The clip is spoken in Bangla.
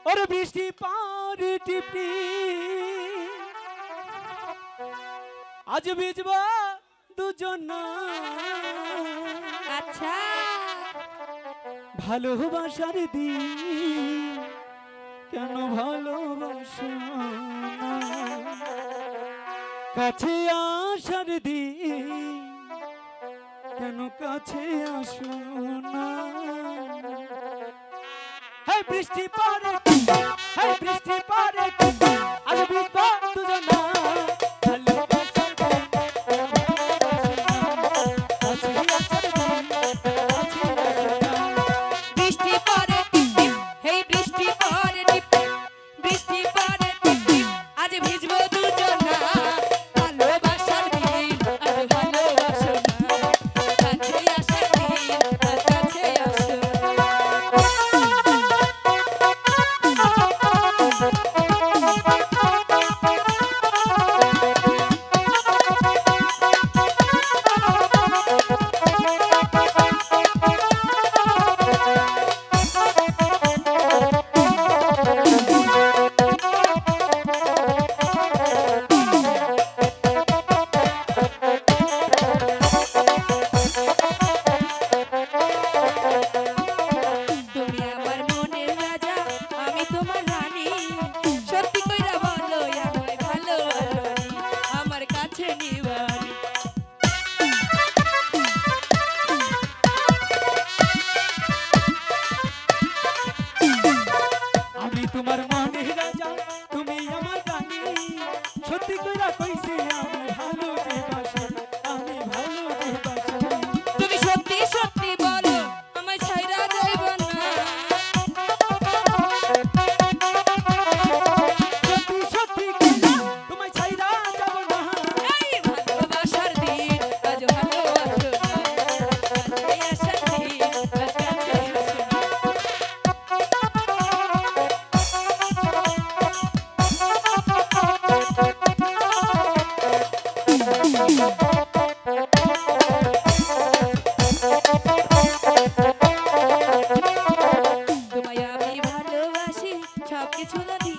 ওরে বৃষ্টি পারে টিপি আজ ভিজবা দুজন আচ্ছা ভালোবাসার দিন কেন ভালোবাসো না কাছে আসার দিন কেন কাছে আসো না হ্যাঁ বৃষ্টি পড়ে হ্যাঁ বৃষ্টি পড়ে আজ ভিজবা দুজন ভালোবাসার দিন কাছে আসার দিন কাছে আসো না বৃষ্টি পড়ে টিপ টিপ হেই বৃষ্টি পড়ে টিপ টিপ বৃষ্টি পড়ে টিপ টিপ আজ ভিজবো দুজনা ভালোবাসার দিন আজ ভালোবাসো না কাছে আসার দিন আজ কাছে আসো তুমি আমার মনের রাজা আমি তোমার রানী সত্যি কইরা বলো আমায় ভালোবাসনি আমার কাছে নিবানি আমি তোমার মনে রাজা তুমি আমার রানী সত্যি কইরা কইছি আমি ভালো যে বাসি আমি ভালো যে বাসি তুমি সত্যি সত্যি বলো আমায় ছাইরা যাইব না সত্যি সত্যি কইলা তোমায় ছাইরা যাব না এই ভালোবাসার দিন আজ ভালোবাসো না কাছে আসার দিন আজ কাছে আসো না তোমায় আমি ভালোবাসি সবকিছু না দিয়ে